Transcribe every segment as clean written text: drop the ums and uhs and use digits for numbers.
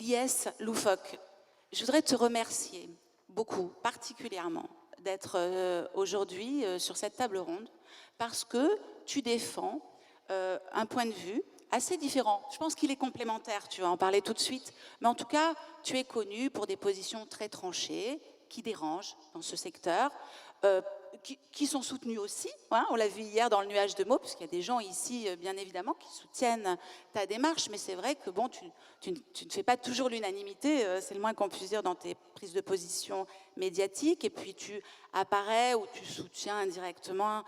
Lies Loufoque, je voudrais te remercier beaucoup, particulièrement, d'être aujourd'hui sur cette table ronde, parce que tu défends un point de vue assez différent. Je pense qu'il est complémentaire, tu vas en parler tout de suite, mais en tout cas, tu es connu pour des positions très tranchées, qui dérangent dans ce secteur, qui sont soutenues aussi, hein, on l'a vu hier dans le nuage de mots, puisqu'il y a des gens ici, bien évidemment, qui soutiennent ta démarche, mais c'est vrai que bon, tu ne fais pas toujours l'unanimité, c'est le moins qu'on puisse dire dans tes prises de position médiatiques, et puis tu apparais ou tu soutiens indirectement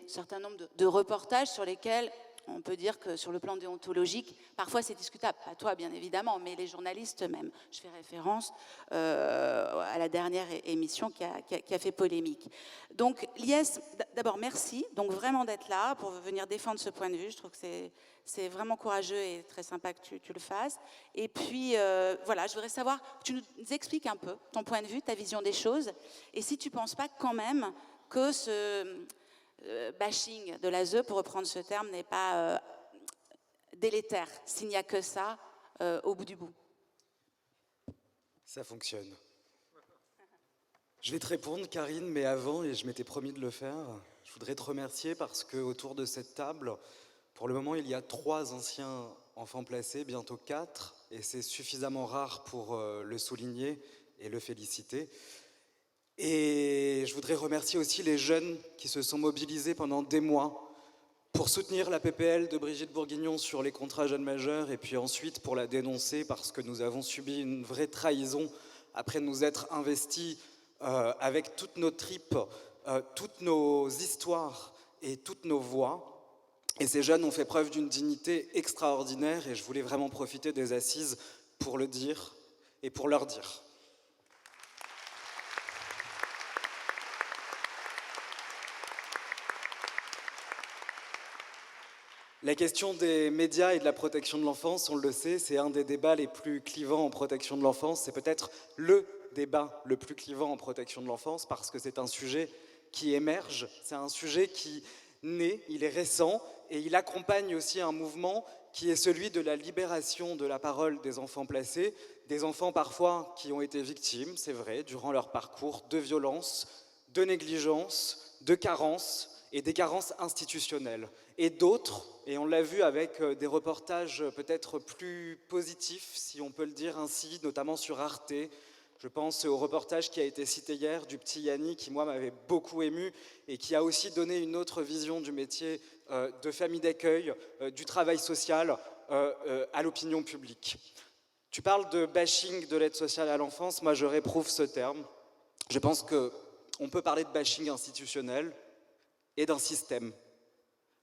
certains nombres de reportages sur lesquels on peut dire que sur le plan déontologique, parfois c'est discutable, pas toi bien évidemment, mais les journalistes même. Je fais référence à la dernière émission qui a fait polémique. Donc Lies, d'abord merci, donc vraiment d'être là pour venir défendre ce point de vue. Je trouve que c'est vraiment courageux et très sympa que tu le fasses. Et puis voilà, je voudrais savoir, tu nous expliques un peu ton point de vue, ta vision des choses, et si tu ne penses pas quand même que ce bashing de l'ASE, pour reprendre ce terme, n'est pas délétère, s'il n'y a que ça au bout du bout. Ça fonctionne. Je vais te répondre, Karine, mais avant, et je m'étais promis de le faire, je voudrais te remercier parce qu'autour de cette table, pour le moment, il y a 3 anciens enfants placés, bientôt 4, et c'est suffisamment rare pour le souligner et le féliciter. Et je voudrais remercier aussi les jeunes qui se sont mobilisés pendant des mois pour soutenir la PPL de Brigitte Bourguignon sur les contrats jeunes majeurs et puis ensuite pour la dénoncer parce que nous avons subi une vraie trahison après nous être investis avec toutes nos tripes, toutes nos histoires et toutes nos voix. Et ces jeunes ont fait preuve d'une dignité extraordinaire et je voulais vraiment profiter des assises pour le dire et pour leur dire. La question des médias et de la protection de l'enfance, on le sait, c'est un des débats les plus clivants en protection de l'enfance. C'est peut-être le débat le plus clivant en protection de l'enfance parce que c'est un sujet qui émerge, c'est un sujet qui naît, il est récent et il accompagne aussi un mouvement qui est celui de la libération de la parole des enfants placés, des enfants parfois qui ont été victimes, c'est vrai, durant leur parcours, de violences, de négligences, de carences, et des carences institutionnelles. Et d'autres, et on l'a vu avec des reportages peut-être plus positifs, si on peut le dire ainsi, notamment sur Arte. Je pense au reportage qui a été cité hier du petit Yanni, qui moi m'avait beaucoup ému, et qui a aussi donné une autre vision du métier de famille d'accueil, du travail social à l'opinion publique. Tu parles de bashing de l'aide sociale à l'enfance, moi je réprouve ce terme. Je pense qu'on peut parler de bashing institutionnel, et d'un système.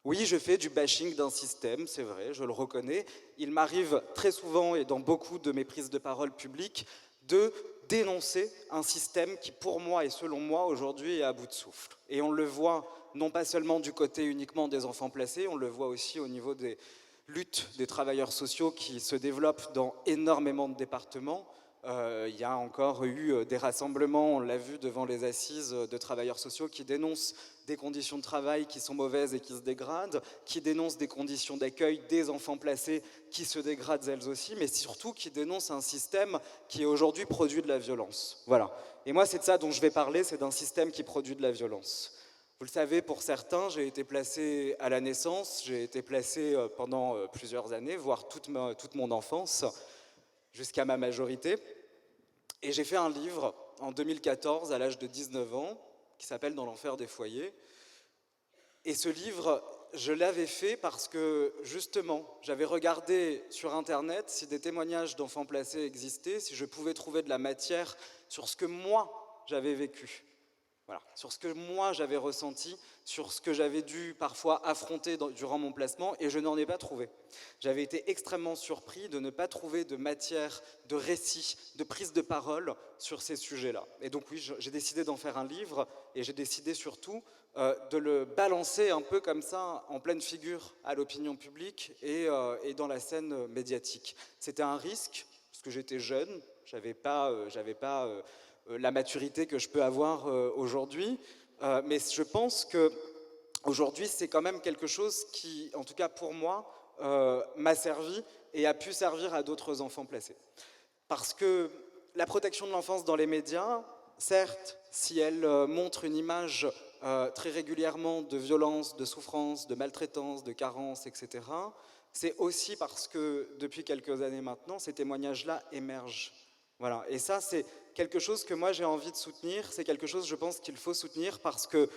Oui, je fais du bashing d'un système, c'est vrai, je le reconnais. Il m'arrive très souvent et dans beaucoup de mes prises de parole publiques de dénoncer un système qui, pour moi et selon moi, aujourd'hui est à bout de souffle. Et on le voit non pas seulement du côté uniquement des enfants placés, on le voit aussi au niveau des luttes des travailleurs sociaux qui se développent dans énormément de départements. Il y a encore eu des rassemblements, on l'a vu devant les assises de travailleurs sociaux qui dénoncent des conditions de travail qui sont mauvaises et qui se dégradent, qui dénoncent des conditions d'accueil des enfants placés qui se dégradent elles aussi, mais surtout qui dénoncent un système qui aujourd'hui produit de la violence. Voilà. Et moi, c'est de ça dont je vais parler, c'est d'un système qui produit de la violence. Vous le savez, pour certains, j'ai été placé à la naissance, j'ai été placé pendant plusieurs années, voire toute mon enfance, jusqu'à ma majorité. Et j'ai fait un livre en 2014, à l'âge de 19 ans, qui s'appelle « Dans l'enfer des foyers ». Et ce livre, je l'avais fait parce que, justement, j'avais regardé sur Internet si des témoignages d'enfants placés existaient, si je pouvais trouver de la matière sur ce que moi, j'avais vécu. Voilà, sur ce que moi j'avais ressenti, sur ce que j'avais dû parfois affronter durant mon placement, et je n'en ai pas trouvé. J'avais été extrêmement surpris de ne pas trouver de matière, de récit, de prise de parole sur ces sujets-là. Et donc oui, j'ai décidé d'en faire un livre, et j'ai décidé surtout de le balancer un peu comme ça, en pleine figure à l'opinion publique et dans la scène médiatique. C'était un risque, parce que j'étais jeune, j'avais pas la maturité que je peux avoir aujourd'hui, mais je pense qu'aujourd'hui c'est quand même quelque chose qui, en tout cas pour moi, m'a servi et a pu servir à d'autres enfants placés. Parce que la protection de l'enfance dans les médias, certes, si elle montre une image très régulièrement de violence, de souffrance, de maltraitance, de carence, etc., c'est aussi parce que depuis quelques années maintenant, ces témoignages-là émergent. Voilà. Et ça, c'est quelque chose que moi j'ai envie de soutenir, c'est quelque chose, je pense, qu'il faut soutenir parce que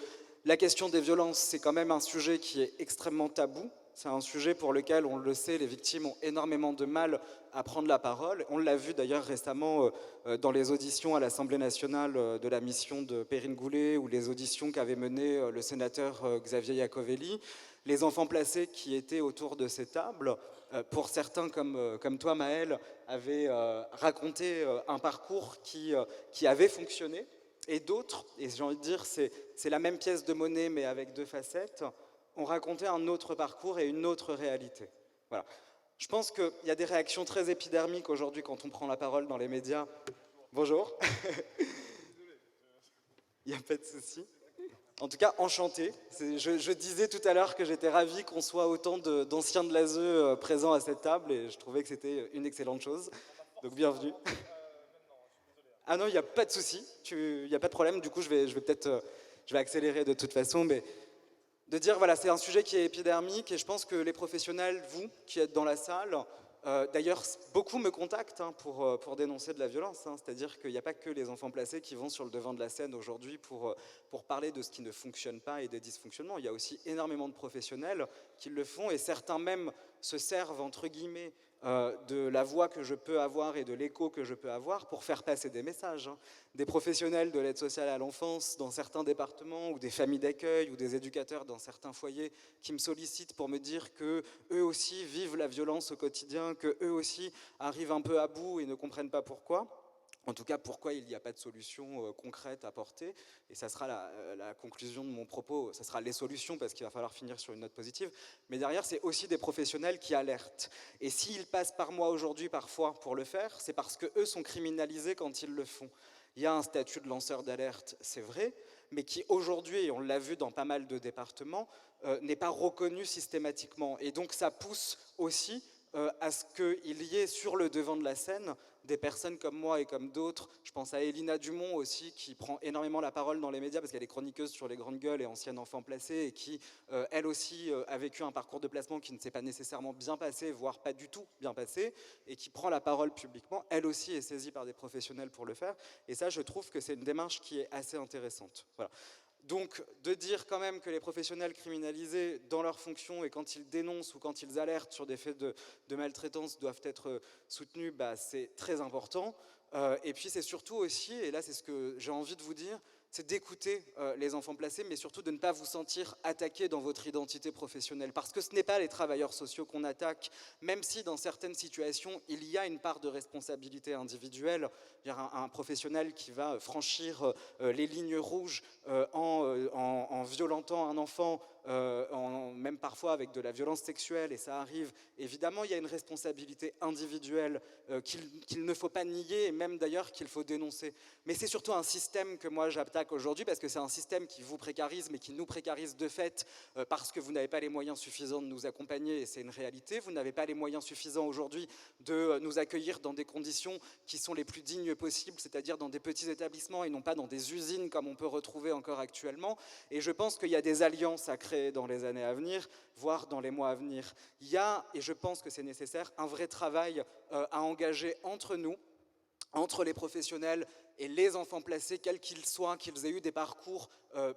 la question des violences, c'est quand même un sujet qui est extrêmement tabou. C'est un sujet pour lequel, on le sait, les victimes ont énormément de mal à prendre la parole. On l'a vu d'ailleurs récemment dans les auditions à l'Assemblée nationale de la mission de Perrine Goulet ou les auditions qu'avait menées le sénateur Xavier Iacovelli. Les enfants placés qui étaient autour de ces tables, pour certains comme toi Maëlle, avaient raconté un parcours qui avait fonctionné. Et d'autres, et j'ai envie de dire c'est la même pièce de monnaie mais avec deux facettes, ont raconté un autre parcours et une autre réalité. Voilà. Je pense qu'il y a des réactions très épidermiques aujourd'hui quand on prend la parole dans les médias. Bonjour. Il n'y a pas de souci. En tout cas, enchanté. Je disais tout à l'heure que j'étais ravi qu'on soit autant d'anciens de l'ASE présents à cette table et je trouvais que c'était une excellente chose. Donc bienvenue. Ah non, il n'y a pas de souci, il n'y a pas de problème. Du coup, je vais accélérer de toute façon, mais de dire, voilà, c'est un sujet qui est épidermique et je pense que les professionnels, vous, qui êtes dans la salle, d'ailleurs, beaucoup me contactent pour dénoncer de la violence, c'est-à-dire qu'il n'y a pas que les enfants placés qui vont sur le devant de la scène aujourd'hui pour parler de ce qui ne fonctionne pas et des dysfonctionnements. Il y a aussi énormément de professionnels qui le font et certains même se servent, entre guillemets, de la voix que je peux avoir et de l'écho que je peux avoir pour faire passer des messages. Des professionnels de l'aide sociale à l'enfance dans certains départements ou des familles d'accueil ou des éducateurs dans certains foyers qui me sollicitent pour me dire qu'eux aussi vivent la violence au quotidien, qu'eux aussi arrivent un peu à bout et ne comprennent pas pourquoi. En tout cas, pourquoi il n'y a pas de solution concrète à apporter. Et ça sera la conclusion de mon propos, ça sera les solutions parce qu'il va falloir finir sur une note positive. Mais derrière, c'est aussi des professionnels qui alertent. Et s'ils passent par moi aujourd'hui parfois pour le faire, c'est parce qu'eux sont criminalisés quand ils le font. Il y a un statut de lanceur d'alerte, c'est vrai, mais qui aujourd'hui, et on l'a vu dans pas mal de départements, n'est pas reconnu systématiquement. Et donc ça pousse aussi à ce qu'il y ait sur le devant de la scène des personnes comme moi et comme d'autres. Je pense à Elina Dumont aussi, qui prend énormément la parole dans les médias parce qu'elle est chroniqueuse sur les grandes gueules et ancienne enfant placée et qui, elle aussi, a vécu un parcours de placement qui ne s'est pas nécessairement bien passé, voire pas du tout bien passé, et qui prend la parole publiquement. Elle aussi est saisie par des professionnels pour le faire. Et ça, je trouve que c'est une démarche qui est assez intéressante. Voilà. Donc, de dire quand même que les professionnels criminalisés dans leurs fonctions et quand ils dénoncent ou quand ils alertent sur des faits de maltraitance doivent être soutenus, c'est très important. Et puis c'est surtout aussi, et là c'est ce que j'ai envie de vous dire, c'est d'écouter les enfants placés, mais surtout de ne pas vous sentir attaqué dans votre identité professionnelle. Parce que ce n'est pas les travailleurs sociaux qu'on attaque, même si dans certaines situations, il y a une part de responsabilité individuelle. Il y a un professionnel qui va franchir les lignes rouges en violentant un enfant, même parfois avec de la violence sexuelle, et ça arrive. Évidemment, il y a une responsabilité individuelle qu'il ne faut pas nier, et même d'ailleurs qu'il faut dénoncer. Mais c'est surtout un système que moi j'attaque aujourd'hui, parce que c'est un système qui vous précarise, mais qui nous précarise de fait, parce que vous n'avez pas les moyens suffisants de nous accompagner, et c'est une réalité. Vous n'avez pas les moyens suffisants aujourd'hui de nous accueillir dans des conditions qui sont les plus dignes possibles, c'est-à-dire dans des petits établissements et non pas dans des usines comme on peut retrouver encore actuellement. Et je pense qu'il y a des alliances à créer dans les années à venir, voire dans les mois à venir. Il y a, et je pense que c'est nécessaire, un vrai travail à engager entre nous, entre les professionnels et les enfants placés, quels qu'ils soient, qu'ils aient eu des parcours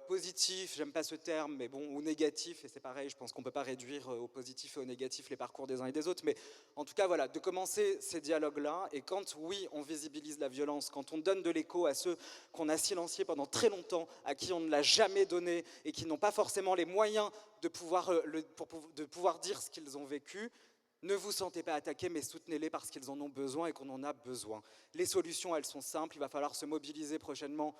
positifs, j'aime pas ce terme, mais bon, ou négatifs, et c'est pareil, je pense qu'on ne peut pas réduire au positif et au négatif les parcours des uns et des autres, mais en tout cas, voilà, de commencer ces dialogues-là, et quand, oui, on visibilise la violence, quand on donne de l'écho à ceux qu'on a silenciés pendant très longtemps, à qui on ne l'a jamais donné, et qui n'ont pas forcément les moyens de pouvoir dire ce qu'ils ont vécu, Ne vous sentez pas attaqués, mais soutenez-les parce qu'ils en ont besoin et qu'on en a besoin. Les solutions, elles sont simples. Il va falloir se mobiliser prochainement,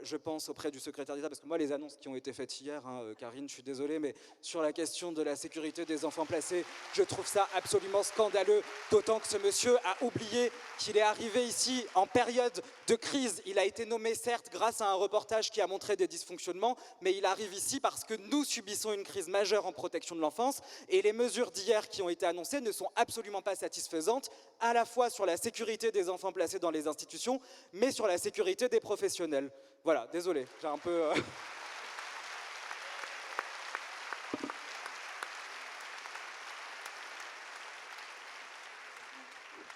je pense, auprès du secrétaire d'État. Parce que moi, les annonces qui ont été faites hier, Karine, je suis désolé, mais sur la question de la sécurité des enfants placés, je trouve ça absolument scandaleux. D'autant que ce monsieur a oublié qu'il est arrivé ici en période de crise. Il a été nommé, certes, grâce à un reportage qui a montré des dysfonctionnements, mais il arrive ici parce que nous subissons une crise majeure en protection de l'enfance. Et les mesures d'hier qui ont été annoncées ne sont absolument pas satisfaisantes, à la fois sur la sécurité des enfants placés dans les institutions, mais sur la sécurité des professionnels. Voilà, désolé, j'ai un peu...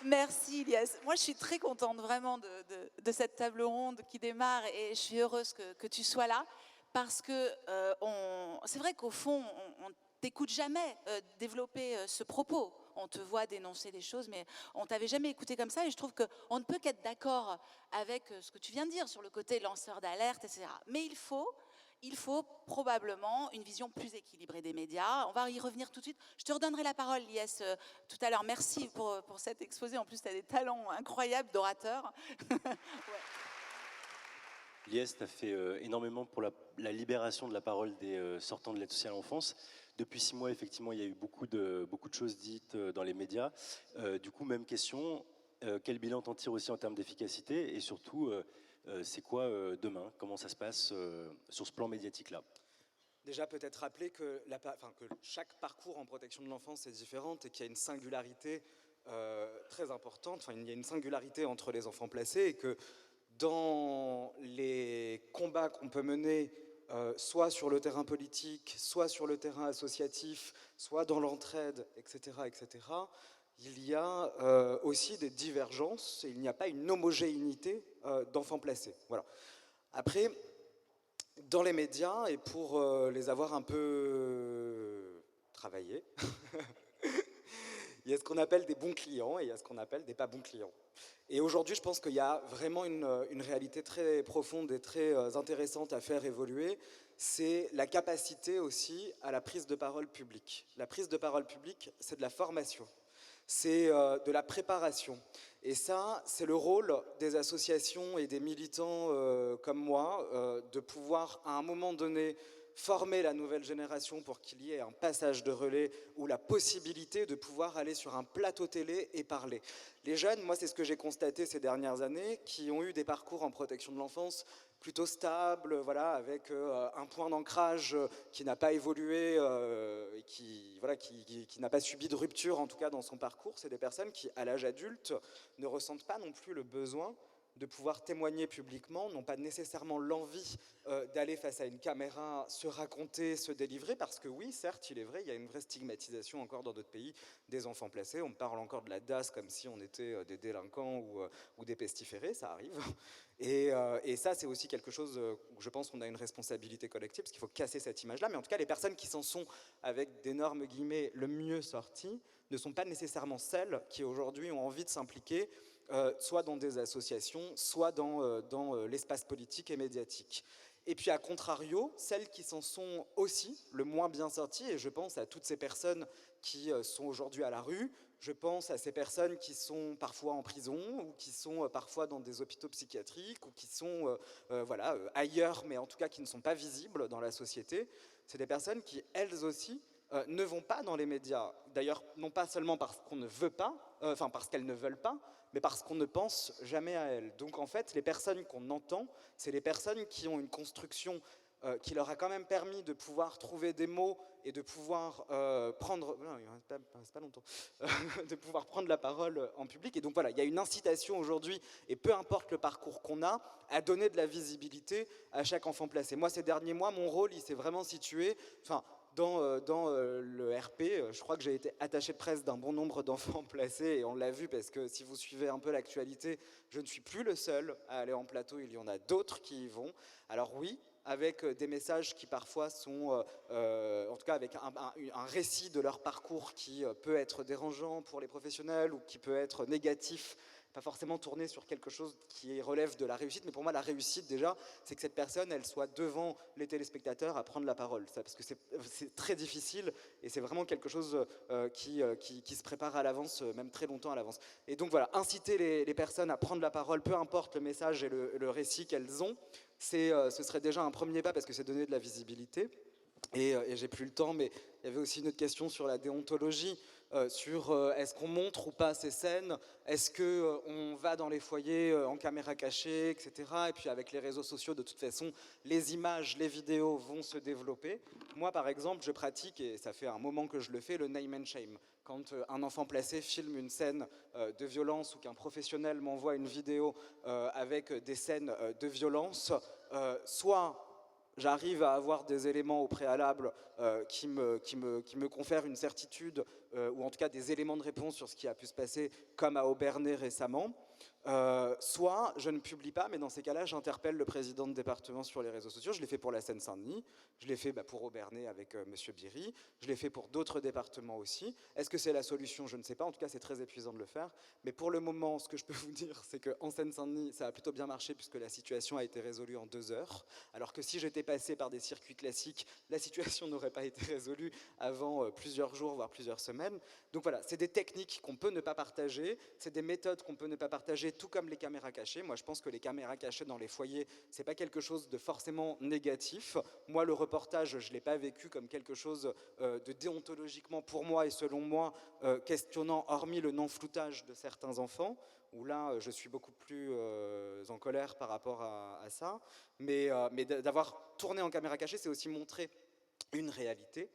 Merci Ilias. Moi je suis très contente vraiment de cette table ronde qui démarre et je suis heureuse que tu sois là parce que c'est vrai qu'au fond on t'écoute jamais développer ce propos. On te voit dénoncer des choses mais on t'avait jamais écouté comme ça et je trouve qu'on ne peut qu'être d'accord avec ce que tu viens de dire sur le côté lanceur d'alerte, etc. Mais il faut probablement une vision plus équilibrée des médias. On va y revenir tout de suite. Je te redonnerai la parole, Lies, tout à l'heure. Merci pour cet exposé. En plus, tu as des talents incroyables d'orateur. Ouais. Lies, tu as fait énormément pour la libération de la parole des sortants de l'aide sociale à l'enfance. Depuis 6 mois, effectivement, il y a eu beaucoup de choses dites dans les médias. Du coup, même question, quel bilan t'en tires aussi en termes d'efficacité et surtout, c'est quoi demain? Comment ça se passe sur ce plan médiatique-là? Déjà, peut-être rappeler que chaque parcours en protection de l'enfance est différent et qu'il y a une singularité très importante. Enfin, il y a une singularité entre les enfants placés et que dans les combats qu'on peut mener, soit sur le terrain politique, soit sur le terrain associatif, soit dans l'entraide, etc., il y a aussi des divergences et il n'y a pas une homogénéité d'enfants placés. Voilà. Après, dans les médias, et pour les avoir un peu travaillés, il y a ce qu'on appelle des bons clients et il y a ce qu'on appelle des pas bons clients. Et aujourd'hui, je pense qu'il y a vraiment une réalité très profonde et très intéressante à faire évoluer. C'est la capacité aussi à la prise de parole publique. La prise de parole publique, c'est de la formation. C'est de la préparation. Et ça, c'est le rôle des associations et des militants comme moi, de pouvoir, à un moment donné, former la nouvelle génération pour qu'il y ait un passage de relais ou la possibilité de pouvoir aller sur un plateau télé et parler. Les jeunes, moi c'est ce que j'ai constaté ces dernières années, qui ont eu des parcours en protection de l'enfance plutôt stables, voilà, avec un point d'ancrage qui n'a pas évolué et qui n'a pas subi de rupture en tout cas dans son parcours. C'est des personnes qui, à l'âge adulte, ne ressentent pas non plus le besoin de pouvoir témoigner publiquement, n'ont pas nécessairement l'envie d'aller face à une caméra, se raconter, se délivrer, parce que oui, certes, il est vrai, il y a une vraie stigmatisation encore dans d'autres pays des enfants placés. On parle encore de la DAS comme si on était des délinquants ou des pestiférés, ça arrive. Et ça, c'est aussi quelque chose où je pense qu'on a une responsabilité collective, parce qu'il faut casser cette image-là. Mais en tout cas, les personnes qui s'en sont, avec d'énormes guillemets, le mieux sorties, ne sont pas nécessairement celles qui aujourd'hui ont envie de s'impliquer soit dans des associations, soit dans l'espace politique et médiatique. Et puis à contrario, celles qui s'en sont aussi le moins bien sorties, et je pense à toutes ces personnes qui sont aujourd'hui à la rue, je pense à ces personnes qui sont parfois en prison, ou qui sont parfois dans des hôpitaux psychiatriques, ou qui sont ailleurs, mais en tout cas qui ne sont pas visibles dans la société. C'est des personnes qui, elles aussi, ne vont pas dans les médias. D'ailleurs, non pas seulement parce qu'on ne veut pas, parce qu'elles ne veulent pas, mais parce qu'on ne pense jamais à elles. Donc en fait, les personnes qu'on entend, c'est les personnes qui ont une construction qui leur a quand même permis de pouvoir trouver des mots et de pouvoir prendre, non, c'est pas longtemps, de pouvoir prendre la parole en public. Et donc voilà, il y a une incitation aujourd'hui, et peu importe le parcours qu'on a, à donner de la visibilité à chaque enfant placé. Moi, ces derniers mois, mon rôle, il s'est vraiment situé, dans le RP, je crois que j'ai été attaché de presse d'un bon nombre d'enfants placés, et on l'a vu parce que si vous suivez un peu l'actualité, je ne suis plus le seul à aller en plateau, il y en a d'autres qui y vont. Alors oui, avec des messages qui parfois sont, en tout cas avec un récit de leur parcours qui peut être dérangeant pour les professionnels ou qui peut être négatif pas forcément tourner sur quelque chose qui relève de la réussite, mais pour moi la réussite déjà, c'est que cette personne, elle soit devant les téléspectateurs à prendre la parole, ça, parce que c'est très difficile et c'est vraiment quelque chose qui se prépare à l'avance, même très longtemps à l'avance. Et donc voilà, inciter les personnes à prendre la parole, peu importe le message et le récit qu'elles ont, ce serait déjà un premier pas parce que c'est donner de la visibilité. Et j'ai plus le temps, mais il y avait aussi une autre question sur la déontologie, sur est-ce qu'on montre ou pas ces scènes, est-ce qu'on va dans les foyers en caméra cachée, etc. Et puis avec les réseaux sociaux, de toute façon, les images, les vidéos vont se développer. Moi, par exemple, je pratique, et ça fait un moment que je le fais, le name and shame. Quand un enfant placé filme une scène de violence ou qu'un professionnel m'envoie une vidéo avec des scènes de violence, soit j'arrive à avoir des éléments au préalable qui me confèrent une certitude, ou en tout cas des éléments de réponse sur ce qui a pu se passer, comme à Aubernais récemment. Soit je ne publie pas, mais dans ces cas-là, j'interpelle le président de département sur les réseaux sociaux. Je l'ai fait pour la Seine-Saint-Denis, je l'ai fait pour Aubernais avec Monsieur Biry, je l'ai fait pour d'autres départements aussi. Est-ce que c'est la solution? Je ne sais pas, en tout cas c'est très épuisant de le faire. Mais pour le moment, ce que je peux vous dire, c'est qu'en Seine-Saint-Denis, ça a plutôt bien marché puisque la situation a été résolue en 2 heures. Alors que si j'étais passé par des circuits classiques, la situation n'aurait pas été résolue avant plusieurs jours, voire plusieurs semaines. Donc voilà, c'est des techniques qu'on peut ne pas partager, c'est des méthodes qu'on peut ne pas partager, tout comme les caméras cachées. Moi, je pense que les caméras cachées dans les foyers, c'est pas quelque chose de forcément négatif. Moi, le reportage, je l'ai pas vécu comme quelque chose de déontologiquement, pour moi et selon moi, questionnant, hormis le non-floutage de certains enfants, où là, je suis beaucoup plus en colère par rapport à ça. Mais d'avoir tourné en caméra cachée, c'est aussi montrer une réalité.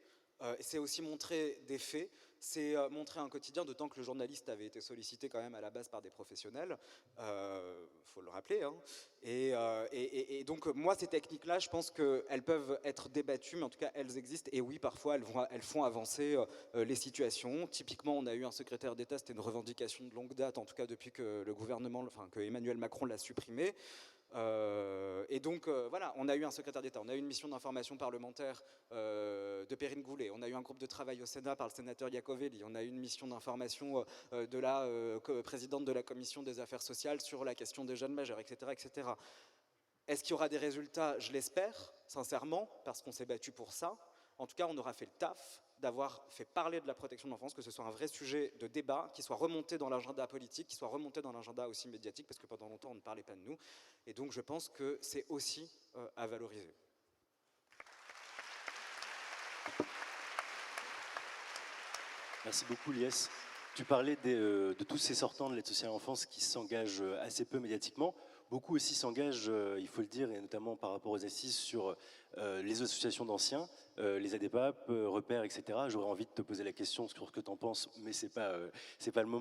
C'est aussi montrer des faits, c'est montrer un quotidien, d'autant que le journaliste avait été sollicité quand même à la base par des professionnels, faut le rappeler. Hein. Et donc moi ces techniques-là, je pense qu'elles peuvent être débattues, mais en tout cas elles existent, et oui parfois elles font avancer les situations. Typiquement on a eu un secrétaire d'État, c'était une revendication de longue date, en tout cas depuis que le gouvernement, enfin que Emmanuel Macron l'a supprimé. Et donc voilà, on a eu un secrétaire d'État, on a eu une mission d'information parlementaire de Perrine Goulet, on a eu un groupe de travail au Sénat par le sénateur Iacovelli, on a eu une mission d'information de la présidente de la commission des affaires sociales sur la question des jeunes majeurs, etc. etc. Est-ce qu'il y aura des résultats? Je l'espère, sincèrement, parce qu'on s'est battu pour ça. En tout cas, on aura fait le taf d'avoir fait parler de la protection de l'enfance, que ce soit un vrai sujet de débat, qui soit remonté dans l'agenda politique, qui soit remonté dans l'agenda aussi médiatique, parce que pendant longtemps, on ne parlait pas de nous. Et donc, je pense que c'est aussi à valoriser. Merci beaucoup, Lies. Tu parlais de tous ces sortants de l'aide sociale à l'enfance qui s'engagent assez peu médiatiquement. Beaucoup aussi s'engagent, il faut le dire, et notamment par rapport aux assises sur les associations d'anciens, les ADPAP, Repères, etc. J'aurais envie de te poser la question sur ce que tu en penses, mais c'est pas le moment.